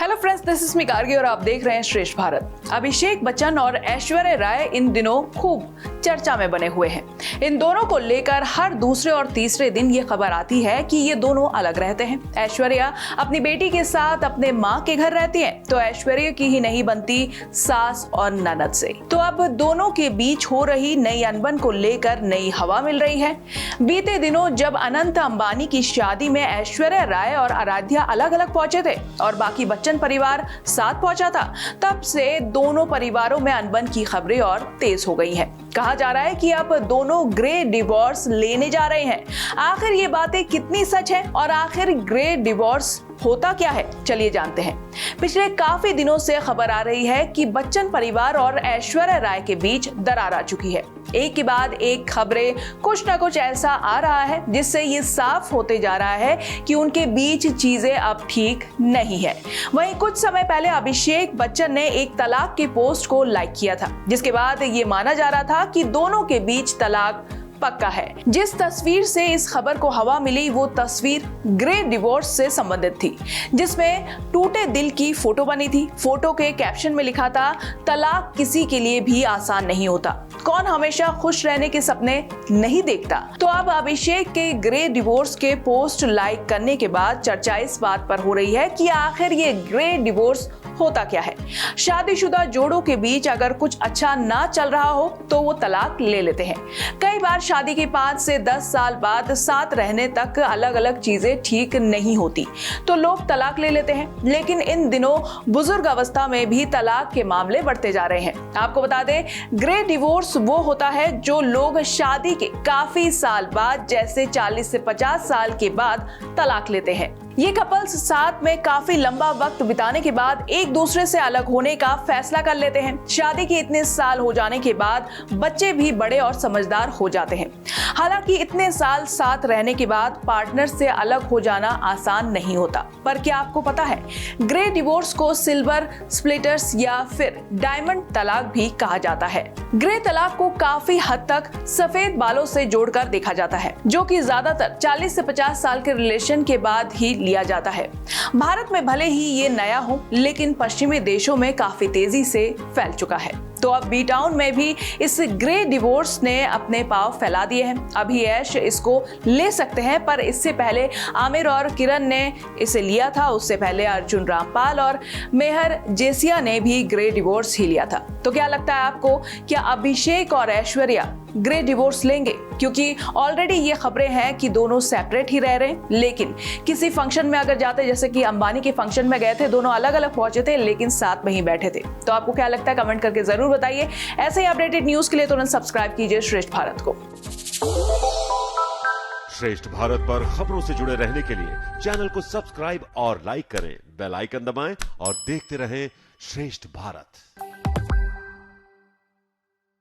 Hello friends, this is me Gargi और आप देख रहे हैं श्रेष्ठ भारत। अभिषेक बच्चन और ऐश्वर्या राय इन दिनों खूब चर्चा में बने हुए हैं। इन दोनों को लेकर हर दूसरे और तीसरे दिन ये खबर आती है कि ये दोनों अलग रहते हैं। ऐश्वर्या अपनी बेटी के साथ अपने माँ के घर रहती है, तो ऐश्वर्या की ही नहीं बनती सास और ननद से। तो अब दोनों के बीच हो रही नई अनबन को लेकर नई हवा मिल रही है। बीते दिनों जब अनंत अंबानी की शादी में ऐश्वर्या राय और आराध्या अलग अलग पहुंचे थे और बाकी बच्चन परिवार साथ पहुंचा था, तब से दोनों परिवारों में अनबन की खबरें और तेज हो गई हैं। कहा जा रहा है कि अब दोनों ग्रे डिवोर्स लेने जा रहे हैं। आखिर ये बातें कितनी सच है और आखिर ग्रे डिवोर्स होता क्या है, चलिए जानते हैं। पिछले काफी दिनों से खबर आ रही है कि बच्चन परिवार और ऐश्वर्या राय के बीच दरार आ चुकी है। एक के बाद एक खबरें कुछ ना कुछ ऐसा आ रहा है जिससे ये साफ होते जा रहा है कि उनके बीच चीजें अब ठीक नहीं है। वहीं कुछ समय पहले अभिषेक बच्चन ने एक तलाक की पोस्ट को लाइक किया था, जिसके बाद ये माना जा रहा था कि दोनों के बीच तलाक पक्का है। जिस तस्वीर से इस खबर को हवा मिली वो तस्वीर ग्रे डिवोर्स से संबंधित थी, जिसमें टूटे दिल की फोटो बनी थी। फोटो के कैप्शन में लिखा था, तलाक किसी के लिए भी आसान नहीं होता, कौन हमेशा खुश रहने के सपने नहीं देखता। तो अब अभिषेक के ग्रे डिवोर्स के पोस्ट लाइक करने के बाद चर्चा इस बात पर हो रही है कि आखिर ये ग्रे डिवोर्स होता क्या है। शादीशुदा जोड़ों के बीच अगर कुछ अच्छा ना चल रहा हो तो वो तलाक ले लेते हैं। कई बार शादी के 5 से 10 साल बाद साथ रहने तक अलग अलग चीजें ठीक नहीं होती तो लोग तलाक ले लेते हैं। लेकिन इन दिनों बुजुर्ग अवस्था में भी तलाक के मामले बढ़ते जा रहे हैं। आपको बता दें, ग्रे डिवोर्स वो होता है जो लोग शादी के काफी साल बाद, जैसे 40 से 50 साल के बाद तलाक लेते हैं। ये कपल्स साथ में काफी लंबा वक्त बिताने के बाद एक दूसरे से अलग होने का फैसला कर लेते हैं। शादी के इतने साल हो जाने के बाद बच्चे भी बड़े और समझदार हो जाते हैं। हालांकि इतने साल साथ रहने के बाद पार्टनर से अलग हो जाना आसान नहीं होता। पर क्या आपको पता है, ग्रे डिवोर्स को सिल्वर स्प्लिटर्स या फिर डायमंड तलाक भी कहा जाता है। ग्रे तलाक को काफी हद तक सफेद बालों से जोड़कर देखा जाता है, जो कि ज्यादातर 40 से 50 साल के रिलेशन के बाद ही लिया जाता है। भारत में भले ही ये नया हो, लेकिन पश्चिमी देशों में काफी तेजी से फैल चुका है। तो अब बी टाउन में भी इस ग्रे डिवोर्स ने अपने पांव फैला दिए हैं। अभी ऐश इसको ले सकते हैं, पर इससे पहले आमिर और किरण ने इसे लिया था। उससे पहले अर्जुन रामपाल और मेहर जेसिया ने भी ग्रे डिवोर्स ही लिया था। तो क्या लगता है आपको, क्या अभिषेक और ऐश्वर्या ग्रे डिवोर्स लेंगे? क्योंकि ऑलरेडी ये खबरें हैं कि दोनों सेपरेट ही रह रहे हैं, लेकिन किसी फंक्शन में अगर जाते, जैसे कि अंबानी के फंक्शन में गए थे, दोनों अलग अलग पहुंचे थे लेकिन साथ में ही बैठे थे। तो आपको क्या लगता है, कमेंट करके जरूर बताइए। ऐसे ही अपडेटेड न्यूज के लिए तुरंत सब्सक्राइब कीजिए श्रेष्ठ भारत को। श्रेष्ठ भारत पर खबरों से जुड़े रहने के लिए चैनल को सब्सक्राइब और लाइक करें, बेल आइकन दबाएं और देखते रहें श्रेष्ठ भारत।